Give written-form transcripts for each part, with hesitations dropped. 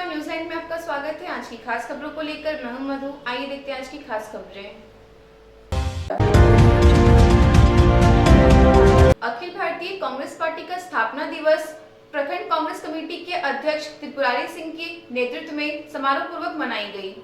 नमस्कार, न्यूज़लैंड में आपका स्वागत है। आज की खास खबरों को लेकर मैं हूं मधु। आइए देखते हैं आज की खास खबरें। अखिल भारतीय कांग्रेस पार्टी का स्थापना दिवस प्रखंड कांग्रेस कमेटी के अध्यक्ष त्रिपुरारी सिंह के नेतृत्व में समारोह पूर्वक मनाई गई।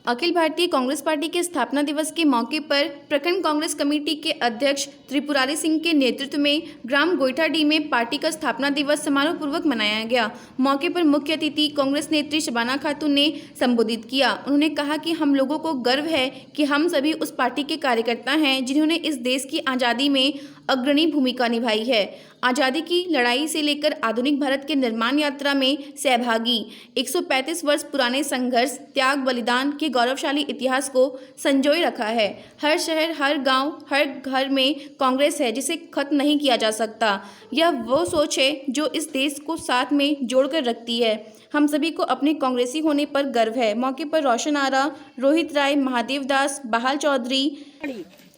अखिल भारतीय कांग्रेस पार्टी के स्थापना दिवस के मौके पर प्रखंड कांग्रेस कमेटी के अध्यक्ष त्रिपुरारी सिंह के नेतृत्व में ग्राम गोइठाडी में पार्टी का स्थापना दिवस समारोह पूर्वक मनाया गया। मौके पर मुख्य अतिथि कांग्रेस नेत्री शबाना खातून ने संबोधित किया। उन्होंने कहा कि हम लोगों को गर्व है कि हम सभी उस पार्टी के कार्यकर्ता हैं जिन्होंने इस देश की आज़ादी में अग्रणी भूमिका निभाई है। आज़ादी की लड़ाई से लेकर आधुनिक भारत के निर्माण यात्रा में सहभागी 135 वर्ष पुराने संघर्ष, त्याग, बलिदान के गौरवशाली इतिहास को संजोए रखा है। हर शहर, हर गांव, हर घर में कांग्रेस है जिसे खत्म नहीं किया जा सकता। यह वो सोच है जो इस देश को साथ में जोड़कर रखती है। हम सभी को अपने कांग्रेसी होने पर गर्व है। मौके पर रोशन आरा, रोहित राय, महादेव दास, बहाल चौधरी,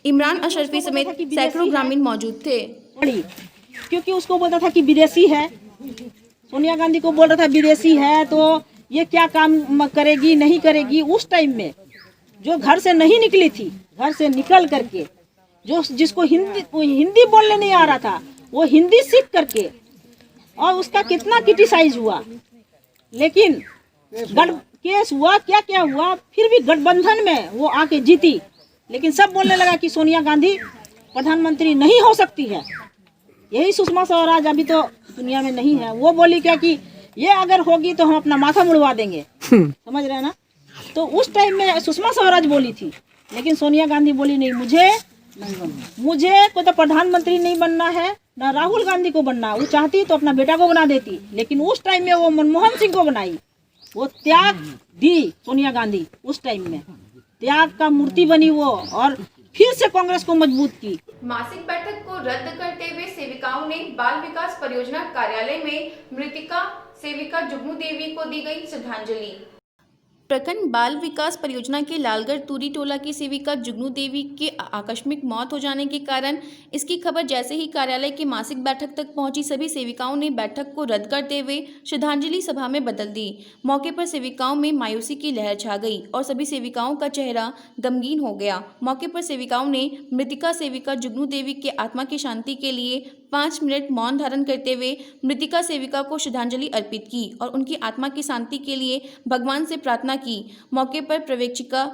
इमरान अशरफी समेत सैकड़ों ग्रामीण मौजूद थे। क्योंकि उसको बोलता था कि विदेशी है, सोनिया गांधी को बोल रहा था विदेशी है तो ये क्या काम करेगी नहीं करेगी। उस टाइम में जो घर से नहीं निकली थी, घर से निकल करके जो जिसको हिंदी बोलने नहीं आ रहा था वो हिंदी सीख करके, और उसका कितना क्रिटिसाइज हुआ, लेकिन केस हुआ, क्या क्या हुआ, फिर भी गठबंधन में वो आके जीती। लेकिन सब बोलने लगा कि सोनिया गांधी प्रधानमंत्री नहीं हो सकती है। यही सुषमा स्वराज अभी तो दुनिया में नहीं है। वो बोली क्या कि ये अगर होगी तो हम अपना माथा मुड़वा देंगे। समझ रहे हैं ना। तो उस टाइम में सुषमा स्वराज बोली थी, लेकिन सोनिया गांधी बोली नहीं, मुझे कोई तो प्रधानमंत्री नहीं बनना है, ना राहुल गांधी को बनना। वो चाहती तो अपना बेटा को बना देती, लेकिन उस टाइम में वो मनमोहन सिंह को बनाई। वो त्याग दी सोनिया गांधी, उस टाइम में त्याग का मूर्ति बनी वो, और फिर से कांग्रेस को मजबूत की। मासिक बैठक को रद्द करते हुए सेविकाओं ने बाल विकास परियोजना कार्यालय में मृतिका सेविका जुगनू देवी को दी गई श्रद्धांजलि। प्रखंड बाल विकास परियोजना के लालगढ़ तूरी टोला की सेविका जुगनू देवी के आकस्मिक मौत हो जाने के कारण इसकी खबर जैसे ही कार्यालय की मासिक बैठक तक पहुंची, सभी सेविकाओं ने बैठक को रद्द करते हुए श्रद्धांजलि सभा में बदल दी। मौके पर सेविकाओं में मायूसी की लहर छा गई और सभी सेविकाओं का चेहरा गमगीन हो गया। मौके पर सेविकाओं ने मृतिका सेविका जुगनू देवी के आत्मा की शांति के लिए 5 मिनट मौन धारण करते हुए मृतिका सेविका को श्रद्धांजलि अर्पित की और उनकी आत्मा की शांति के लिए भगवान से प्रार्थना की। मौके पर पर्यवेक्षिका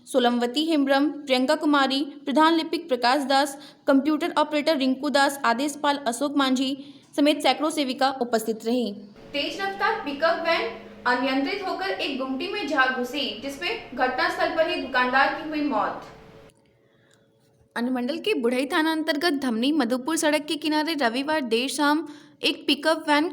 सोलमवती हेम्ब्रम, प्रियंका कुमारी, प्रधान लिपिक प्रकाश दास, कंप्यूटर ऑपरेटर रिंकू दास, आदेशपाल अशोक मांझी समेत सैकड़ों सेविका उपस्थित रहीं। तेज रफ्तार पिकअप वैन अनियंत्रित होकर एक गुमटी में जा घुसी, जिसमें घटनास्थल पर ही दुकानदार की हुई मौत। अनुमंडल के बुढ़ई थाना अंतर्गत धमनी मधुपुर सड़क के किनारे रविवार देर शाम एक पिकअप वैन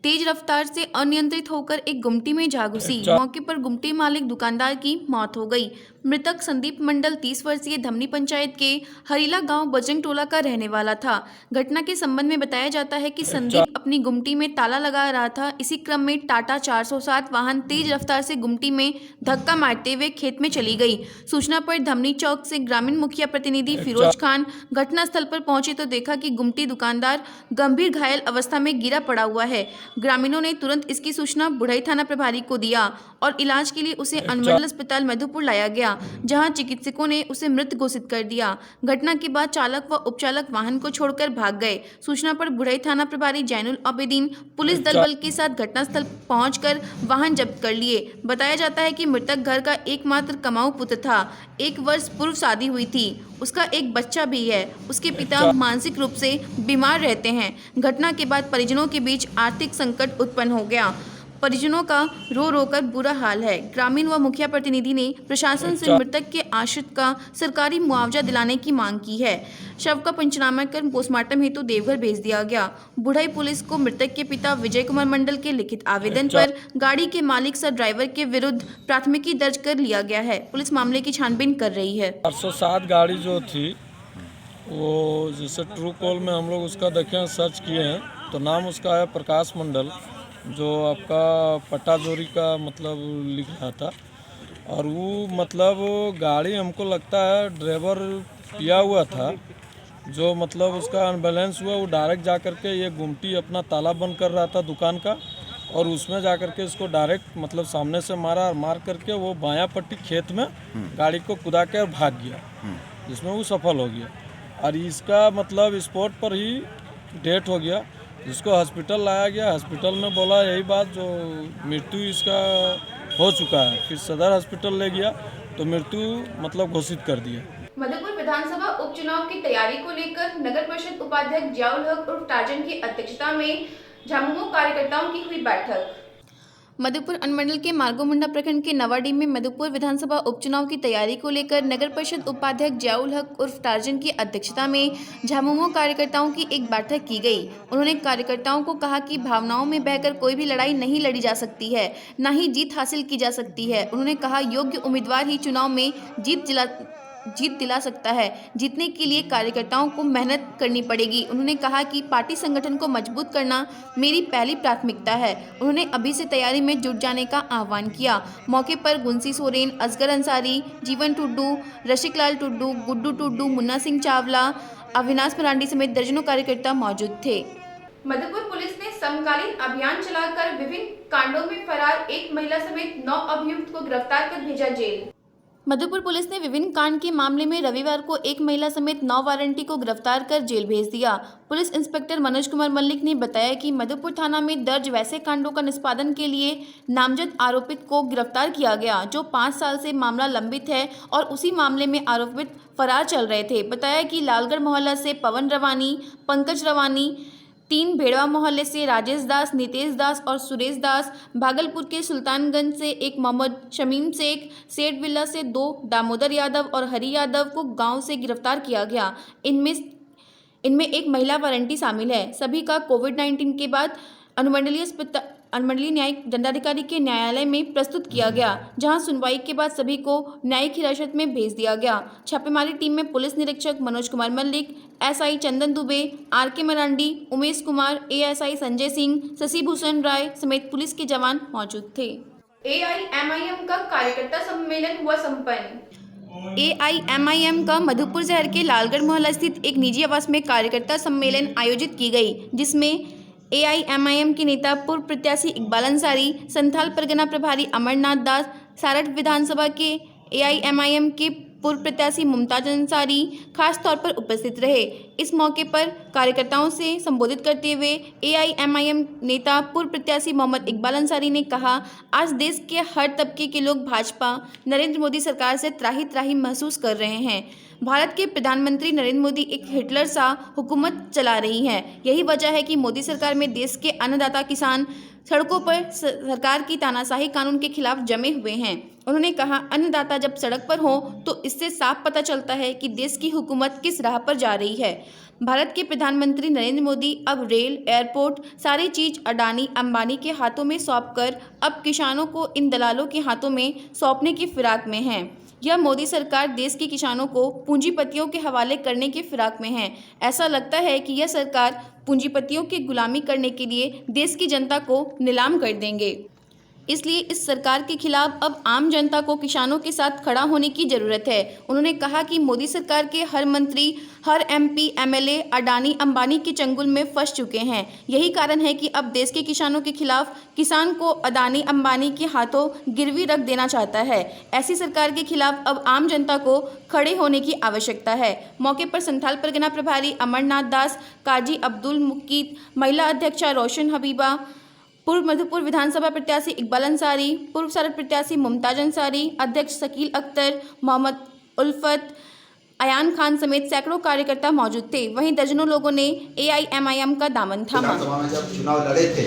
तेज रफ्तार से अनियंत्रित होकर एक गुमटी में जा घुसी। मौके पर गुमटी मालिक दुकानदार की मौत हो गई। मृतक संदीप मंडल 30 वर्षीय धमनी पंचायत के हरीला गांव बजरंग टोला का रहने वाला था। घटना के संबंध में बताया जाता है कि संदीप अपनी गुमटी में ताला लगा रहा था। इसी क्रम में टाटा 407 वाहन तेज रफ्तार से गुमटी में धक्का मारते हुए खेत में चली गई। सूचना पर धमनी चौक से ग्रामीण मुखिया प्रतिनिधि फिरोज खान घटनास्थल पर पहुंचे तो देखा कि गुमटी दुकानदार गंभीर घायल अवस्था में गिरा पड़ा हुआ है। ग्रामीणों ने तुरंत इसकी सूचना बुढ़ई थाना प्रभारी को दिया और इलाज के लिए उसे अनुमंडल अस्पताल मधुपुर लाया गया, जहां चिकित्सकों ने उसे मृत घोषित कर दिया। घटना के बाद चालक व उपचालक वाहन को छोड़कर भाग गए। सूचना पर बुढ़ई थाना प्रभारी जैनुल आबेदीन पुलिस दल बल के साथ घटनास्थल पहुंचकर वाहन जब्त कर लिए। बताया जाता है कि मृतक घर का एकमात्र कमाऊ पुत्र था। 1 वर्ष पूर्व शादी हुई थी। उसका एक बच्चा भी है। उसके पिता मानसिक रूप से बीमार रहते हैं। घटना के बाद परिजनों के बीच आर्थिक संकट उत्पन्न हो गया। परिजनों का रो रो कर बुरा हाल है। ग्रामीण व मुखिया प्रतिनिधि ने प्रशासन से मृतक के आश्रित का सरकारी मुआवजा दिलाने की मांग की है। शव का पंचनामा कर पोस्टमार्टम हेतु देवघर भेज दिया गया। बुढ़ई पुलिस को मृतक के पिता विजय कुमार मंडल के लिखित आवेदन पर गाड़ी के मालिक सह ड्राइवर के विरुद्ध प्राथमिकी दर्ज कर लिया गया है। पुलिस मामले की छानबीन कर रही है। 407 गाड़ी जो थी वो जैसे ट्रू कॉल में हम लोग उसका देखें सर्च किए हैं तो नाम उसका है प्रकाश मंडल, जो आपका पट्टा जोरी का मतलब लिख रहा था। और वो मतलब गाड़ी हमको लगता है ड्राइवर पिया हुआ था, जो मतलब उसका अनबैलेंस हुआ। वो डायरेक्ट जा कर के ये गुमटी अपना ताला बंद कर रहा था दुकान का, और उसमें जा करके इसको डायरेक्ट मतलब सामने से मारा और मार करके वो बायां पट्टी खेत में गाड़ी को कुदा के और भाग गया, जिसमें वो सफल हो गया। और इसका मतलब स्पॉट पर ही डेथ हो गया, जिसको हॉस्पिटल लाया गया। हॉस्पिटल में बोला यही बात, जो मृत्यु इसका हो चुका है। फिर सदर हॉस्पिटल ले गया तो मृत्यु मतलब घोषित कर दिया। मधुपुर विधानसभा उपचुनाव की तैयारी को लेकर नगर परिषद उपाध्यक्ष जियाउल हक उर्फ टार्जन की अध्यक्षता में झामुमो कार्यकर्ताओं की हुई बैठक। मधुपुर अनुमंडल के मार्गोमुंडा प्रखंड के नवाडीह में मधुपुर विधानसभा उपचुनाव की तैयारी को लेकर नगर परिषद उपाध्यक्ष जियाउल हक उर्फ टार्जन की अध्यक्षता में झामुमो कार्यकर्ताओं की एक बैठक की गई। उन्होंने कार्यकर्ताओं को कहा कि भावनाओं में बहकर कोई भी लड़ाई नहीं लड़ी जा सकती है, न ही जीत हासिल की जा सकती है। उन्होंने कहा योग्य उम्मीदवार ही चुनाव में जीत दिला सकता है। जीतने के लिए कार्यकर्ताओं को मेहनत करनी पड़ेगी। उन्होंने कहा कि पार्टी संगठन को मजबूत करना मेरी पहली प्राथमिकता है। उन्होंने अभी से तैयारी में जुट जाने का आह्वान किया। मौके पर गुंसी सोरेन, असगर अंसारी, जीवन टुड्डू, रशिकलाल टुड्डू, गुड्डू टुड्डू, मुन्ना सिंह चावला, अविनाश मरांडी समेत दर्जनों कार्यकर्ता मौजूद थे। मधुपुर पुलिस ने समकालीन अभियान चलाकर विभिन्न कांडों में फरार एक महिला समेत 9 अभियुक्त को गिरफ्तार कर भेजा जेल। मधुपुर पुलिस ने विभिन्न कांड के मामले में रविवार को एक महिला समेत 9 वारंटी को गिरफ्तार कर जेल भेज दिया। पुलिस इंस्पेक्टर मनोज कुमार मल्लिक ने बताया कि मधुपुर थाना में दर्ज वैसे कांडों का निष्पादन के लिए नामजद आरोपित को गिरफ्तार किया गया, जो 5 साल से मामला लंबित है और उसी मामले में आरोपित फरार चल रहे थे। बताया कि लालगढ़ मोहल्ला से पवन रवानी, पंकज रवानी, 3 भेड़वा मोहल्ले से राजेश दास, नितेश दास और सुरेश दास, भागलपुर के सुल्तानगंज से एक मोहम्मद शमीम शेख, सेठ विला से 2 दामोदर यादव और हरी यादव को गांव से गिरफ्तार किया गया। इनमें एक महिला वारंटी शामिल है। सभी का कोविड-19 के बाद अनुमंडलीय न्यायिक दंडाधिकारी के न्यायालय में प्रस्तुत किया गया, जहां सुनवाई के बाद सभी को न्यायिक हिरासत में भेज दिया गया। छापेमारी टीम में पुलिस निरीक्षक मनोज कुमार मल्लिक, एसआई चंदन दुबे, आरके मरांडी, उमेश कुमार, एएसआई संजय सिंह, शशि भूषण राय समेत पुलिस के जवान मौजूद थे। एआईएमआईएम का कार्यकर्ता सम्मेलन हुआ संपन्न। एआईएमआईएम का मधुपुर शहर के लालगढ़ मोहल्ला स्थित एक निजी आवास में कार्यकर्ता सम्मेलन आयोजित की गई, जिसमें एआईएमआईएम के नेता पूर्व प्रत्याशी इकबाल अंसारी, संथाल परगना प्रभारी अमरनाथ दास, सारठ विधानसभा के एआईएमआईएम के पूर्व प्रत्याशी मुमताज अंसारी खास तौर पर उपस्थित रहे। इस मौके पर कार्यकर्ताओं से संबोधित करते हुए एआईएमआईएम नेता पूर्व प्रत्याशी मोहम्मद इकबाल अंसारी ने कहा, आज देश के हर तबके के लोग भाजपा नरेंद्र मोदी सरकार से त्राही त्राही महसूस कर रहे हैं। भारत के प्रधानमंत्री नरेंद्र मोदी एक हिटलर सा हुकूमत चला रही हैं। यही वजह है कि मोदी सरकार में देश के अन्नदाता किसान सड़कों पर सरकार की तानाशाही कानून के खिलाफ जमे हुए हैं। उन्होंने कहा, अन्नदाता जब सड़क पर हो तो इससे साफ पता चलता है कि देश की हुकूमत किस राह पर जा रही है। भारत के प्रधानमंत्री नरेंद्र मोदी अब रेल, एयरपोर्ट सारी चीज अडानी अंबानी के हाथों में सौंपकर अब किसानों को इन दलालों के हाथों में सौंपने की फिराक में है। यह मोदी सरकार देश के किसानों को पूंजीपतियों के हवाले करने के फिराक में है। ऐसा लगता है कि यह सरकार पूंजीपतियों की गुलामी करने के लिए देश की जनता को नीलाम कर देंगे। इसलिए इस सरकार के खिलाफ अब आम जनता को किसानों के साथ खड़ा होने की ज़रूरत है। उन्होंने कहा कि मोदी सरकार के हर मंत्री, हर एमपी, एमएलए अडानी अंबानी के चंगुल में फंस चुके हैं। यही कारण है कि अब देश के किसानों के खिलाफ किसान को अडानी अंबानी के हाथों गिरवी रख देना चाहता है। ऐसी सरकार के खिलाफ अब आम जनता को खड़े होने की आवश्यकता है। मौके पर संथाल परगना प्रभारी अमरनाथ दास, काजी अब्दुल मुकीत, महिला अध्यक्षा रोशन हबीबा, पूर्व मधुपुर विधानसभा प्रत्याशी इकबाल अंसारी, पूर्व सारठ प्रत्याशी मुमताज अंसारी, अध्यक्ष शकील अख्तर, मोहम्मद उल्फत, अयान खान समेत सैकड़ों कार्यकर्ता मौजूद थे। वहीं दर्जनों लोगों ने एआईएमआईएम का दामन थामा। में जब चुनाव लड़े थे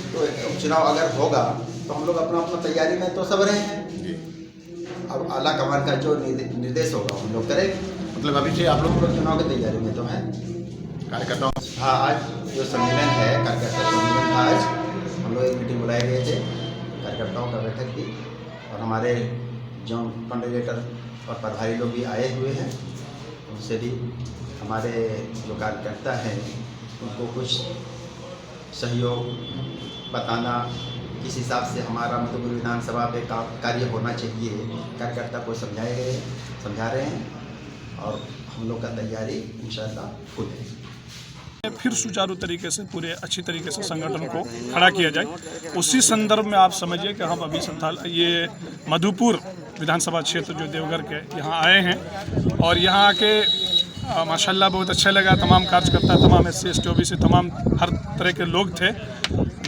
तो चुनाव अगर होगा तो हम लोग अपना तैयारी में तो सब रहे हैं। अब आला कमान का जो निर्देश होगा हम लोग करेंगे। मतलब अभी से आप लोग चुनाव की तैयारी में तो है कार्यकर्ताओं। हाँ, आज जो सम्मेलन है कार्यकर्ता सम्मेलन, आज हम लोग एक मीटिंग बुलाए गए थे, कार्यकर्ताओं का बैठक की, और हमारे जो कॉन्डिडेटर और प्रभारी लोग भी आए हुए हैं। उनसे भी हमारे जो कार्यकर्ता हैं उनको कुछ सहयोग बताना, किस हिसाब से हमारा मधुपुर विधानसभा पे कार्य होना चाहिए, कार्यकर्ता को समझा रहे हैं और हम लोग का तैयारी इंशाअल्लाह फुल है। फिर सुचारू तरीके से पूरे अच्छी तरीके से संगठन को खड़ा किया जाए। उसी संदर्भ में आप समझिए कि हम अभी ये मधुपुर विधानसभा क्षेत्र जो देवघर के यहाँ आए हैं और यहाँ आके माशाल्लाह बहुत अच्छा लगा। तमाम कार्यकर्ता, तमाम SC ST OBC तमाम हर तरह के लोग थे।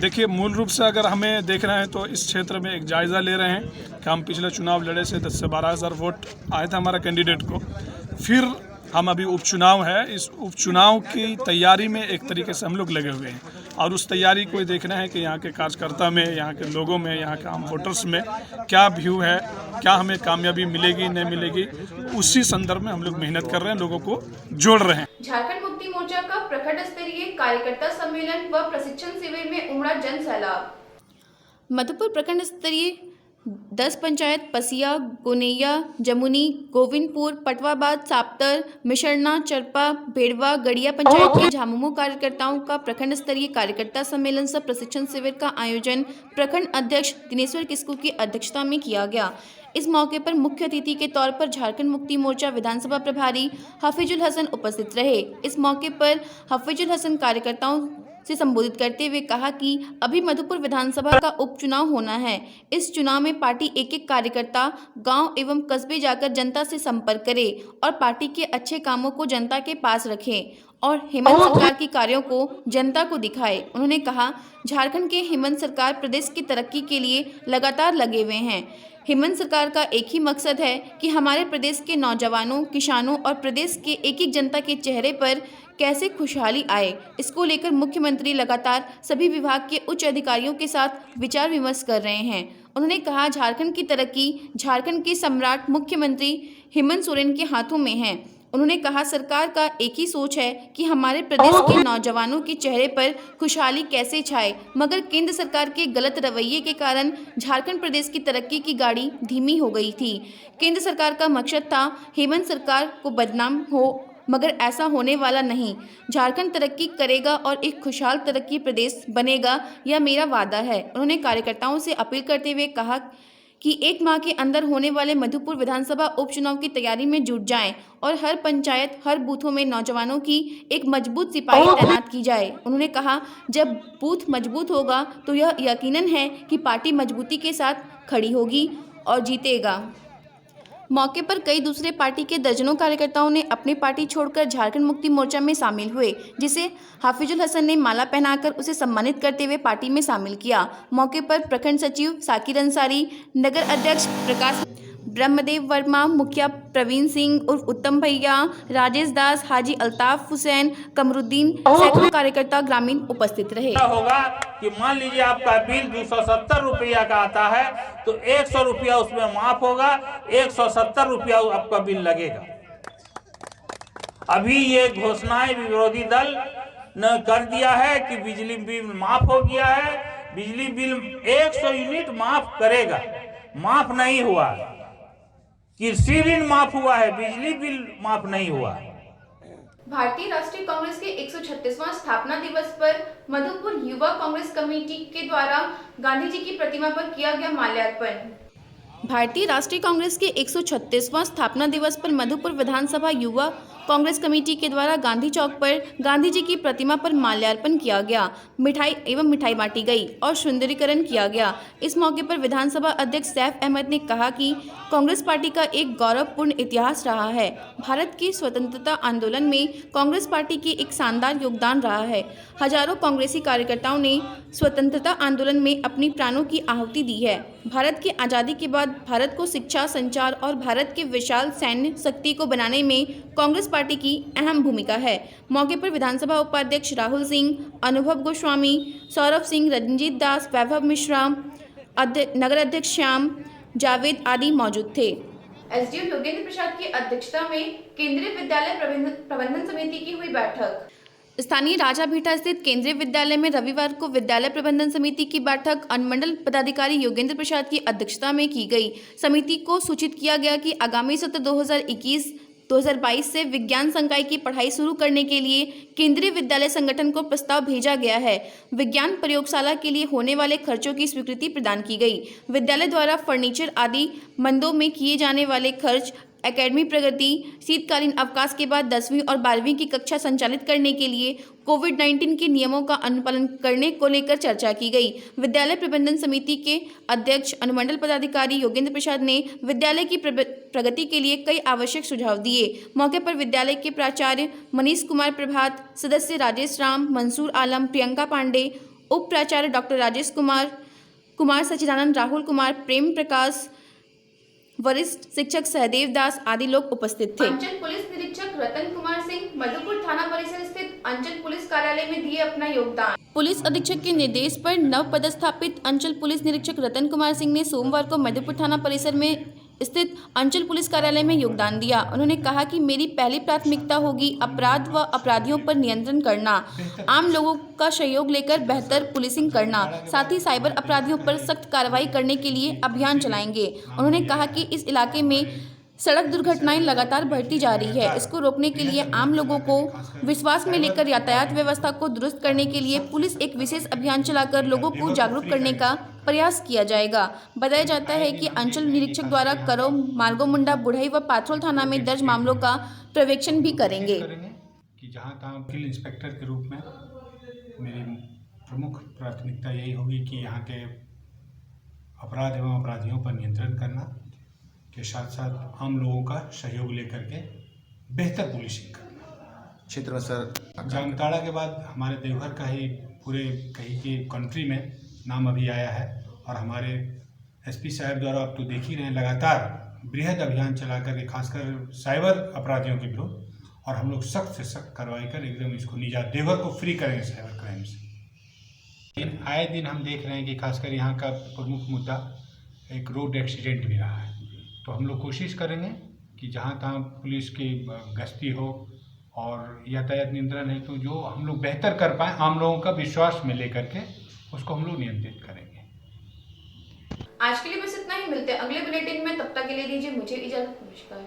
देखिए, मूल रूप से अगर हमें देख रहे हैं तो इस क्षेत्र में एक जायज़ा ले रहे हैं कि हम पिछले चुनाव लड़े से 10 से 12 हज़ार वोट आए थे हमारा कैंडिडेट को। फिर हम अभी उपचुनाव है, इस उपचुनाव की तैयारी में एक तरीके से हम लोग लगे हुए हैं और उस तैयारी को देखना है कि यहाँ के कार्यकर्ता में, यहाँ के लोगों में, यहाँ के आम वोटर्स में क्या व्यू है, क्या हमें कामयाबी मिलेगी नहीं मिलेगी, उसी संदर्भ में हम लोग मेहनत कर रहे हैं, लोगों को जोड़ रहे हैं। झारखंड मुक्ति मोर्चा का प्रखंड स्तरीय कार्यकर्ता सम्मेलन व प्रशिक्षण शिविर में उमड़ा जन सैलाब। मधुपुर प्रखंड स्तरीय 10 पंचायत पसिया, गोनैया, जमुनी, गोविंदपुर, पटवाबाद, साप्तर, मिशरना, चरपा, भेड़वा, गड़िया पंचायत के झामुमो कार्यकर्ताओं का प्रखंड स्तरीय कार्यकर्ता सम्मेलन सह प्रशिक्षण शिविर का आयोजन प्रखंड अध्यक्ष दिनेश्वर किस्कू की अध्यक्षता में किया गया। इस मौके पर मुख्य अतिथि के तौर पर झारखंड मुक्ति मोर्चा विधानसभा प्रभारी हफीजुल हसन उपस्थित रहे। इस मौके पर हफीजुल हसन कार्यकर्ताओं से संबोधित करते हुए कहा कि अभी मधुपुर विधानसभा का उपचुनाव होना है। इस चुनाव में पार्टी एक कार्यकर्ता गांव एवं कस्बे जाकर जनता से संपर्क करे और पार्टी के अच्छे कामों को जनता के पास रखे और हेमंत सरकार के कार्यों को जनता को दिखाए। उन्होंने कहा, झारखंड के हेमंत सरकार प्रदेश की तरक्की के लिए लगातार लगे हुए हैं। हेमंत सरकार का एक ही मकसद है कि हमारे प्रदेश के नौजवानों, किसानों और प्रदेश के एक जनता के चेहरे पर कैसे खुशहाली आए। इसको लेकर मुख्यमंत्री लगातार सभी विभाग के उच्च अधिकारियों के साथ विचार विमर्श कर रहे हैं। उन्होंने कहा, झारखंड की तरक्की झारखंड के सम्राट मुख्यमंत्री हेमंत सोरेन के हाथों में है। उन्होंने कहा, सरकार का एक ही सोच है कि हमारे प्रदेश के नौजवानों के चेहरे पर खुशहाली कैसे छाए, मगर केंद्र सरकार के गलत रवैये के कारण झारखंड प्रदेश की तरक्की की गाड़ी धीमी हो गई थी। केंद्र सरकार का मकसद था हेमंत सरकार को बदनाम हो, मगर ऐसा होने वाला नहीं। झारखंड तरक्की करेगा और एक खुशहाल तरक्की प्रदेश बनेगा, यह मेरा वादा है। उन्होंने कार्यकर्ताओं से अपील करते हुए कहा कि 1 माह के अंदर होने वाले मधुपुर विधानसभा उपचुनाव की तैयारी में जुट जाएं और हर पंचायत, हर बूथों में नौजवानों की एक मजबूत सिपाही तैनात की जाए। उन्होंने कहा, जब बूथ मजबूत होगा तो यह यकीनन है कि पार्टी मजबूती के साथ खड़ी होगी और जीतेगा। मौके पर कई दूसरे पार्टी के दर्जनों कार्यकर्ताओं ने अपनी पार्टी छोड़कर झारखंड मुक्ति मोर्चा में शामिल हुए, जिसे हाफिजुल हसन ने माला पहनाकर उसे सम्मानित करते हुए पार्टी में शामिल किया। मौके पर प्रखंड सचिव साकिर अंसारी, नगर अध्यक्ष प्रकाश ब्रह्मदेव वर्मा, मुखिया प्रवीण सिंह उर्फ उत्तम भैया, राजेश दास, हाजी अल्ताफ हुसैन, कमरुद्दीन, सैकड़ों कार्यकर्ता ग्रामीण उपस्थित रहे। होगा कि मान लीजिए आपका बिल 270 रुपया का आता है तो 100 रुपया उसमें माफ होगा, 170 रुपया आपका बिल लगेगा। अभी ये घोषणाएं विरोधी दल ने कर दिया है कि बिजली बिल माफ हो गया है, बिजली बिल 100 यूनिट माफ करेगा, माफ नहीं हुआ। कृषि ऋण माफ हुआ है, बिजली बिल माफ नहीं हुआ। भारतीय राष्ट्रीय कांग्रेस के 136वां स्थापना दिवस पर मधुपुर युवा कांग्रेस कमेटी के द्वारा गांधी जी की प्रतिमा पर किया गया माल्यार्पण। भारतीय राष्ट्रीय कांग्रेस के 136वां स्थापना दिवस पर मधुपुर विधानसभा युवा कांग्रेस कमेटी के द्वारा गांधी चौक पर गांधी जी की प्रतिमा पर माल्यार्पण किया गया, मिठाई बांटी गई और सुंदरीकरण किया गया। इस मौके पर विधानसभा अध्यक्ष सैफ अहमद ने कहा कि कांग्रेस पार्टी का एक गौरवपूर्ण इतिहास रहा है। भारत की स्वतंत्रता आंदोलन में कांग्रेस पार्टी की एक शानदार योगदान रहा है। हजारों कांग्रेसी कार्यकर्ताओं ने स्वतंत्रता आंदोलन में अपनी प्राणों की आहुति दी है। भारत की आज़ादी के बाद भारत को शिक्षा, संचार और भारत के विशाल सैन्य शक्ति को बनाने में कांग्रेस पार्टी की अहम भूमिका है। मौके पर विधानसभा उपाध्यक्ष राहुल सिंह, अनुभव गोस्वामी, सौरभ सिंह, रंजीत दास, वैभव मिश्रा, नगर अध्यक्ष श्याम जावेद आदि मौजूद थे। एसडीओ योगेंद्र प्रसाद की अध्यक्षता में केंद्रीय विद्यालय प्रबंधन समिति की हुई बैठक। स्थानीय राजाभीटा स्थित केंद्रीय विद्यालय में रविवार को विद्यालय प्रबंधन समिति की बैठक अनुमंडल पदाधिकारी योगेंद्र प्रसाद की अध्यक्षता में की गई। समिति को सूचित किया गया कि आगामी सत्र 2021-2022 से विज्ञान संकाय की पढ़ाई शुरू करने के लिए केंद्रीय विद्यालय संगठन को प्रस्ताव भेजा गया है। विज्ञान प्रयोगशाला के लिए होने वाले खर्चों की स्वीकृति प्रदान की गई। विद्यालय द्वारा फर्नीचर आदि मंदों में किए जाने वाले खर्च एकेडमी प्रगति शीतकालीन अवकाश के बाद 10वीं और 12वीं की कक्षा संचालित करने के लिए कोविड-19 के नियमों का अनुपालन करने को लेकर चर्चा की गई। विद्यालय प्रबंधन समिति के अध्यक्ष अनुमंडल पदाधिकारी योगेंद्र प्रसाद ने विद्यालय की प्रगति के लिए कई आवश्यक सुझाव दिए। मौके पर विद्यालय के प्राचार्य मनीष कुमार प्रभात, सदस्य राजेश राम, मंसूर आलम, प्रियंका पांडे, उप प्राचार्य डॉक्टर राजेश कुमार सचिदानंद, राहुल कुमार, प्रेम प्रकाश, वरिष्ठ शिक्षक सहदेव दास आदि लोग उपस्थित थे। अंचल पुलिस निरीक्षक रतन कुमार सिंह मधुपुर थाना परिसर स्थित अंचल पुलिस कार्यालय में दिए अपना योगदान। पुलिस अधीक्षक के निर्देश पर नव पदस्थापित अंचल पुलिस निरीक्षक रतन कुमार सिंह ने सोमवार को मधुपुर थाना परिसर में स्थित अंचल पुलिस कार्यालय में योगदान दिया। उन्होंने कहा कि मेरी पहली प्राथमिकता होगी अपराध व अपराधियों पर नियंत्रण करना, आम लोगों का सहयोग लेकर बेहतर पुलिसिंग करना, साथ ही साइबर अपराधियों पर सख्त कार्रवाई करने के लिए अभियान चलाएंगे। उन्होंने कहा कि इस इलाके में सड़क दुर्घटनाएं लगातार बढ़ती जा रही है। इसको रोकने के लिए आम लोगों को विश्वास में लेकर यातायात व्यवस्था को दुरुस्त करने के लिए पुलिस एक विशेष अभियान चलाकर लोगों को जागरूक करने का प्रयास किया जाएगा। बताया जाता है कि अंचल निरीक्षक द्वारा करो, मार्गोमुंडा, बुढ़ई व पाथरोल थाना में दर्ज मामलों का पर्यवेक्षण भी करेंगे। कि जहाँ तहाँ फील्ड इंस्पेक्टर के रूप में मेरी प्रमुख प्राथमिकता यही होगी कि यहाँ के अपराध एवं अपराधियों पर नियंत्रण करना के साथ साथ आम लोगों का सहयोग लेकर के बेहतर पुलिसिंग करना। क्षेत्र में सर जामताड़ा के बाद हमारे देवघर का ही पूरे कहीं की कंट्री में नाम अभी आया है और हमारे एसपी साहब द्वारा आप तो देख ही रहे हैं लगातार बृहद अभियान चला कर खासकर साइबर अपराधियों के विरुद्ध, और हम लोग सख्त से सख्त कार्रवाई कर एकदम इसको निजात देवघर को फ्री करेंगे साइबर क्राइम से। आए दिन हम देख रहे हैं कि खासकर यहाँ का प्रमुख मुद्दा एक रोड एक्सीडेंट भी रहा है, तो हम लोग कोशिश करेंगे कि जहाँ तहाँ पुलिस की गश्ती हो और यातायात नियंत्रण है तो जो हम लोग बेहतर कर पाएँ, आम लोगों का विश्वास में लेकर के उसको हम लोग नियंत्रित करेंगे। आज के लिए बस इतना ही, मिलते हैं अगले बुलेटिन में। तब तक के लिए दीजिए मुझे इजाजत। नमस्कार।